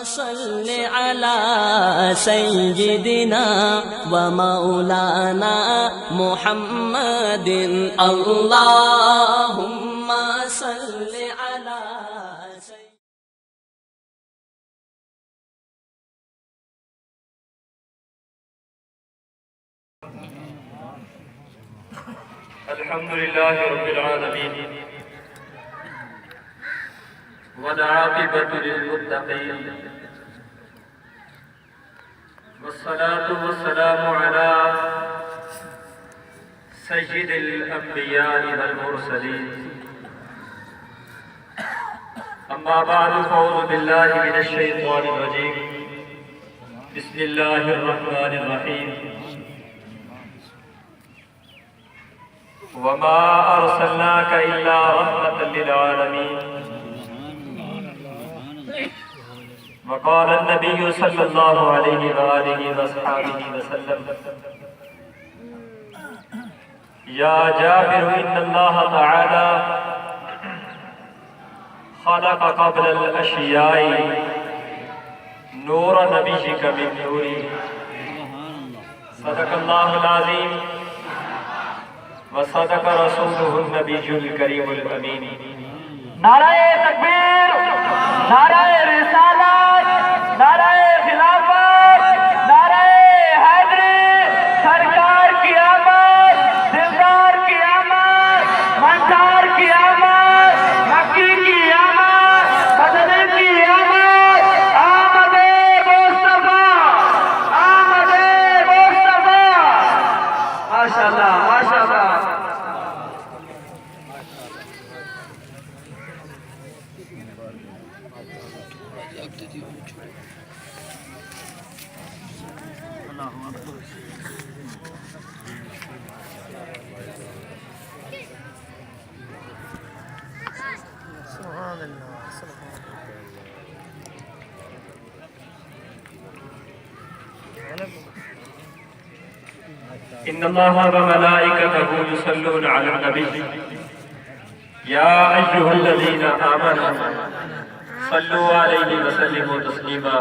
صل على سيدنا ومولانا محمد اللهم صل على الحمد لله رب العالمين والعاقبة للمتقين والصلاة والسلام على سيد الأنبياء والمرسلين أما بعد فأعوذ بالله من الشيطان الرجيم بسم الله الرحمن الرحيم وما أرسلناك إلا رحمة للعالمين وقال النبي صلى الله عليه وآله وصحبه وسلم يا جابر إن الله تعالى خلق قبل الأشياء نور نبيك من نوري صدق الله العظيم وصدق رسوله النبي الكريم الأمين نعرہ تکبیر، نعرہ رسالت، نعرہ خلافت، نعرہ حیدری، سرکار کی آمد، دلدار کی آمد، منصار کی آمد، مکی کی آمد، مدنی کی آمد، آمد مصطفیٰ، آمد مصطفیٰ، ماشاءاللہ ماشاءاللہ. إن الله وملائكته يصلون على النبي يا أيها الذين آمنوا صلوا عليه وسلموا تسليما.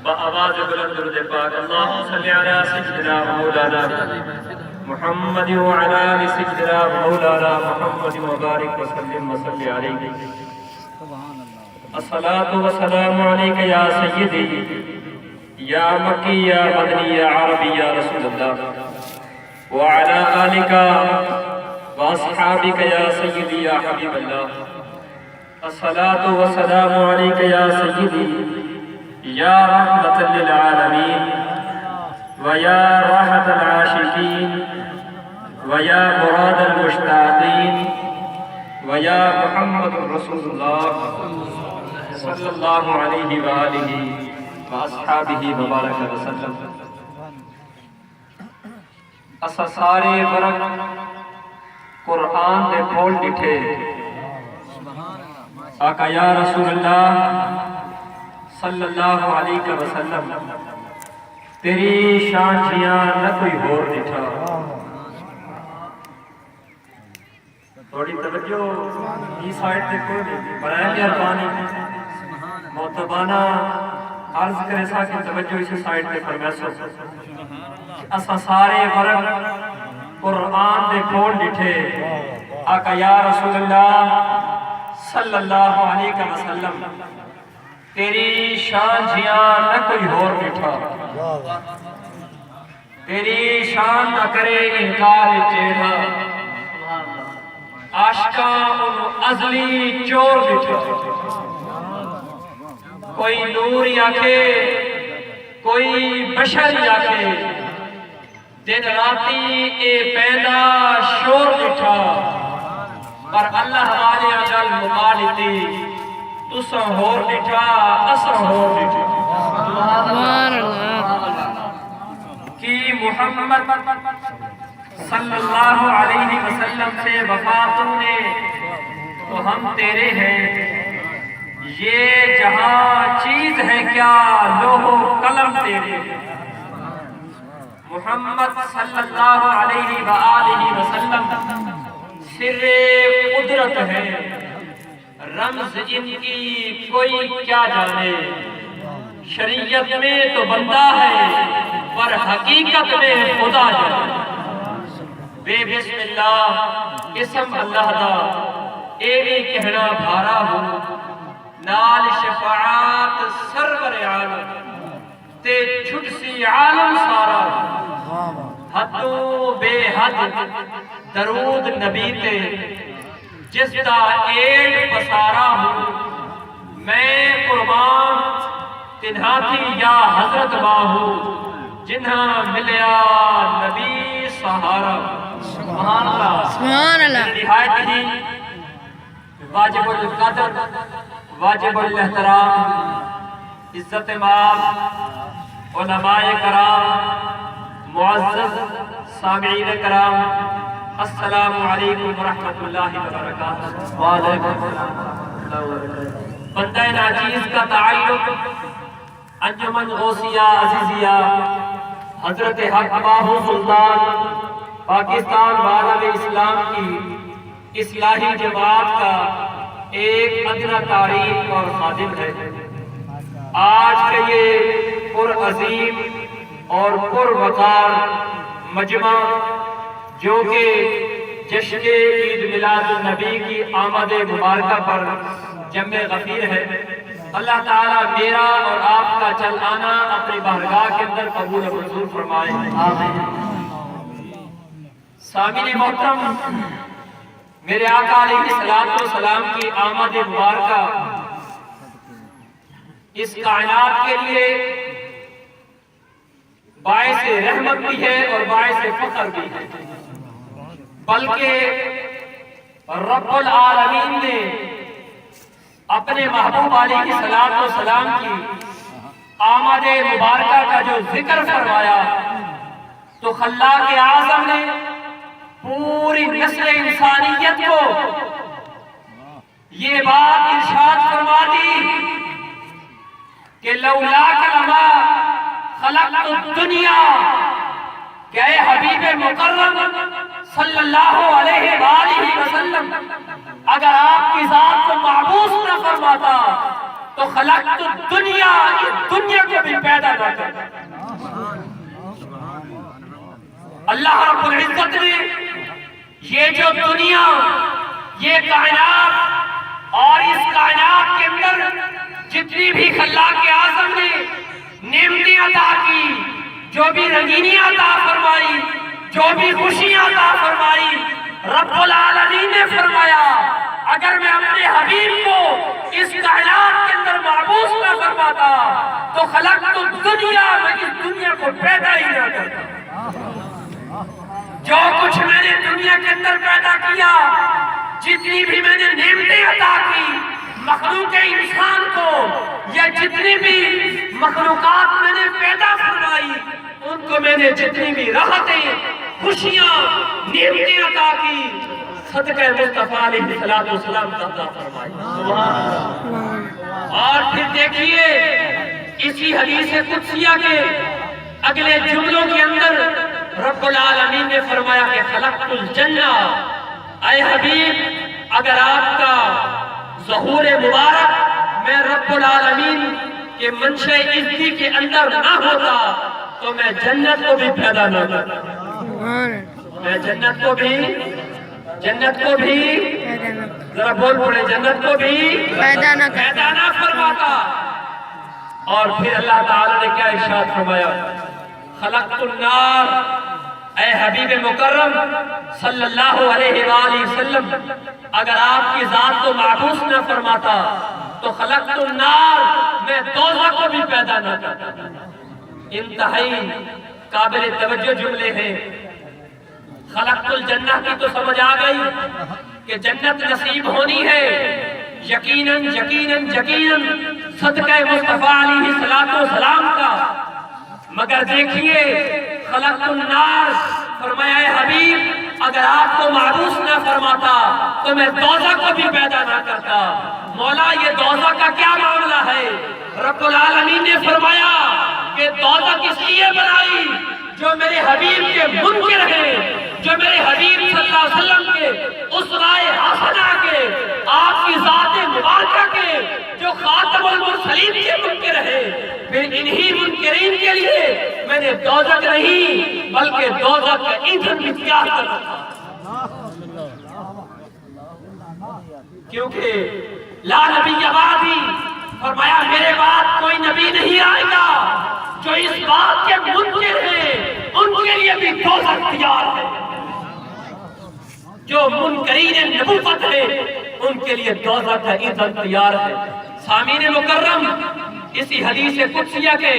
بآواز بلند درود پاک اللهم صل على سيدنا مولانا محمد وعلى آل سيدنا مولانا محمد وبارك وسلم وصل عليه. الصلاة والسلام عليك يا سيدي یا مکی یا مدنی یا عربی یا رسول اللہ وعلى آلک واصحابک یا سیدی یا حبیب اللہ. الصلاة والسلام علیک یا سیدی یا رحمت للعالمین ویا راحت العاشقین ویا مراد المشتاقین ویا محمد رسول اللہ صلی اللہ علیہ وآلہ وَأَصْحَابِهِ وَبَارَكَ وَسَلَّمَ. اسا سارے ورق قرآن دے کھول ڈٹھے آقا یا رسول اللہ صلی اللہ علیہ وسلم تیری شان جیاں نہ کوئی ہور ڈٹھا. تھوڑی توجہ یہ سائٹ دے کوئی برائے مہربانی محتبانہ عرض کرے سا کہ توجہ اسی سائٹ دے فرمیسو اسا سارے ورق قرآن دے کھول ڈٹھے آقا یا رسول اللہ صلی اللہ علیہ وسلم تیری شان جیاں نہ کوئی ہور ڈٹھا. تیری شان نہ کرے انکار چیڑھا عاشقاں انہوں ازلی چور ڈٹھا. کوئی نور یاکھے کوئی بشر یاکھے دن راتی اے پیدا شور ڈٹھا پر اللہ والے اجل مقالتی تساں ہور ڈٹھا اساں ہور ڈٹھا. کی محمد صلی اللہ علیہ وسلم سے وفاتوں نے تو ہم تیرے ہیں. یہ جہاں چیز ہے کیا لوح و قلم تیرے. محمد صلی اللہ علیہ وآلہ وسلم سر قدرت ہے رمز ان کی کوئی کیا جانے. شریعت میں تو بندہ ہے پر حقیقت میں خدا ہے بے بسم اللہ اسم اللہ دا اے کہنا بھارا ہو نال شفاعت سرور عالم تے چھٹ سی عالم سارا حدوں بے حد درود نبی تے جس دا ایڈ پسارا ہوں میں قربان تنہا تھی یا حضرت باہو جنہاں ملیا نبی سہارا سبحان اللہ سبحان اللہ نہایت ہی واجب القدر واجب الاحترام عزت مآب علماء کرام معزز سامعین کرام السلام علیکم ورحمۃ اللہ وبرکاتہ وعلیکم السلام بندہ ناچیز کا تعلق انجمن غوثیہ عزیزیہ حضرت حق باہو سلطان پاکستان بارہ اسلام کی اصلاحی جماعت کا ایک ادنا تاریخ اور خادم ہے آج کا یہ پرعظیم اور پروقار مجمع جو کہ جشن عید میلاد النبی کی آمد مبارکہ پر جمع غفیر ہے اللہ تعالیٰ میرا اور آپ کا چل آنا اپنی بارگاہ کے اندر قبول و منظور فرمائے آمین سامعین محترم میرے آقا علیہ السلام کی آمد مبارکہ اس کائنات کے لیے باعث رحمت بھی ہے اور باعث فخر بھی ہے بلکہ رب العالمین نے اپنے محبوب علیہ السلام کی آمد مبارکہ کا جو ذکر فرمایا تو خلاق اعظم نے پوری نسل انسانیت کو یہ بات ارشاد فرما دی کہ لولاک لما خلقت الدنیا کہ اے حبیب مکرم صلی اللہ علیہ وآلہ وسلم اگر آپ کی ذات کو معبوس نہ فرماتا تو خلقت الدنیا اس دنیا کو بھی پیدا نہ کرتا اللہ رب العزت نے یہ جو دنیا یہ کائنات اور اس کائنات کے اندر جتنی بھی خلاق اعظم نے نعمتیں عطا کی جو بھی رنگینیاں عطا فرمائی جو بھی خوشیاں عطا فرمائی رب العالمین نے فرمایا اگر میں اپنے حبیب کو اس کائنات کے اندر معبوس نہ فرماتا تو خلقت الدنیا میں اس دنیا کو پیدا ہی نہ کرتا جو کچھ میں نے دنیا کے اندر پیدا کیا جتنی بھی میں نے نعمتیں عطا کی مخلوق انسان کو یا جتنی بھی مخلوقات میں نے پیدا فرمائی ان کو میں نے جتنی بھی راحتیں خوشیاں نعمتیں عطا کی صدقہ مصطفیٰ علیہ السلام کا عطا فرمائی اور پھر دیکھیے اسی حدیث قدسیہ کے اگلے جملوں کے اندر رب العالمین نے فرمایا کہ خلقت الجنہ اے حبیب اگر آپ کا ظہور مبارک میں رب العالمین کے منشأ عزتی کے اندر نہ ہوتا تو میں جنت کو بھی پیدا نہ کرتا میں جنت کو بھی ذرا بول پڑے جنت کو بھی پیدا نہ فرماتا اور پھر اللہ تعالی نے کیا ارشاد فرمایا خلقت النار اے حبیب مکرم صلی اللہ علیہ وآلہ وسلم اگر آپ کی ذات کو معبوس نہ فرماتا تو خلقت النار میں دوزخ کو بھی پیدا نہ کرتا انتہائی قابل توجہ جملے ہیں خلقت الجنہ کی تو سمجھ آ گئی کہ جنت نصیب ہونی ہے یقیناً صدقہ مصطفیٰ علیہ السلام کا مگر دیکھیے خلقت النار فرمایا اے حبیب اگر آپ کو معبوس نہ فرماتا تو میں دوزخ کو بھی پیدا نہ کرتا مولا یہ دوزخ کا کیا معاملہ ہے رب العالمین نے فرمایا کہ دوزخ اس لیے بنائی جو میرے حبیب کے منکر ہیں جو میرے حبیب صلی اللہ علیہ وسلم کے اسوہ حسنہ کے آپ کی ذات مبارکہ کے جو خاتم المرسلین کے منکر ہیں پھر کریم کے لیے میں نے دوزخ نہیں بلکہ دوزخ کا ایندھن بھی تیار کر رکھا، کیونکہ لا نبی بعدی، فرمایا میرے بعد کوئی نبی نہیں آئے گا جو اس بات کے منکر ہیں ان کے لیے بھی دوزخ تیار ہے، جو منکرین نبوت ہے ان کے لیے دوزخ کا ایندھن تیار ہے۔ سامعین مکرم، اسی حدیث قدسیہ کے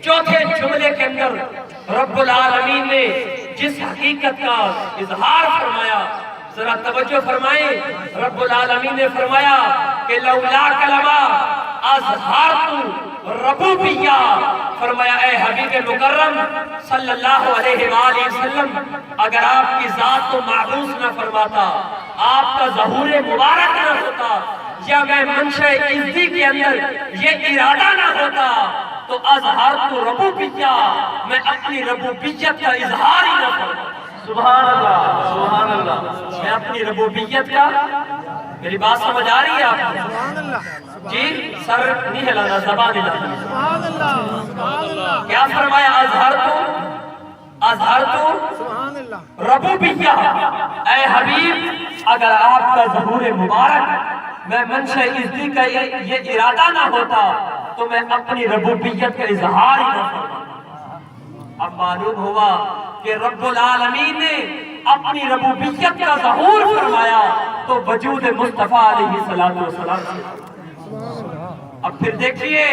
چوتھے جملے کے اندر رب العالمین نے جس حقیقت کا اظہار فرمایا، ذرا توجہ فرمائیں۔ رب العالمین نے فرمایا کہ لولا کلمہ اظہرت ربوبیہ، فرمایا اے حبیب مکرم صلی اللہ علیہ وآلہ وسلم، اگر آپ کی ذات کو معبوس نہ فرماتا، آپ کا ظہور مبارک نہ ہوتا، یا میں منشأ عزتی کے اندر یہ ارادہ نہ ہوتا تو اظہرت ربوبیہ، میں اپنی ربوبیت کا اظہار ہی نہ کرتا۔ سبحان اللہ، سبحان اللہ، میں اپنی ربوبیت کا، میری بات سمجھ آ رہی ہے آپ کو؟ جی سر نہیں ہلانا، زبان ہلانا۔ کیا فرمایا؟ اظہرت ربوبیہ، اے حبیب اگر آپ کا ظہور مبارک، میں منشأ عزتی کا یہ ارادہ نہ ہوتا تو میں اپنی ربوبیت کا اظہار ہی نہ کرتا۔ اب معلوم ہوا کہ رب العالمین نے اپنی ربوبیت کا ظہور فرمایا تو وجود مصطفیٰ علیہ السلام سے۔ اب پھر دیکھیے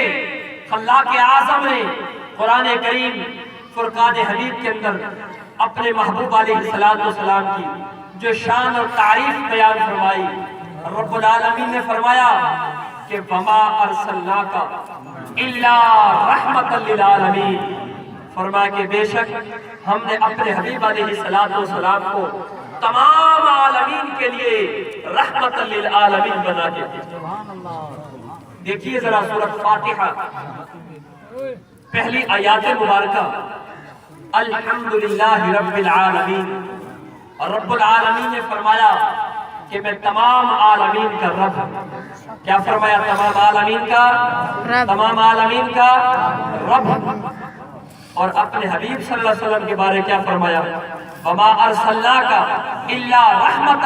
خلاق اعظم نے قرآن کریم فرقان حمید کے اندر اپنے محبوب علیہ السلام کی جو شان اور تعریف بیان فرمائی، رب العالمین نے فرمایا کہ وما ارسلناک الا رحمۃ للعالمین، فرمایا کہ بے شک ہم نے اپنے حبیب علیہ السلام کو تمام عالمین کے لیے رحمت للعالمین بنا کے دیا۔ دیکھیے ذرا سورۃ فاتحہ پہلی آیات مبارکہ، الحمدللہ رب العالمین، اور رب العالمین نے فرمایا کہ میں تمام عالمین کا رب ہوں۔ کیا فرمایا؟ تمام عالمین کا رب، تمام عالمین کا رب۔ اور اپنے حبیب صلی اللہ علیہ وسلم کے بارے کیا فرمایا؟ وما ارسلناک الا رحمۃ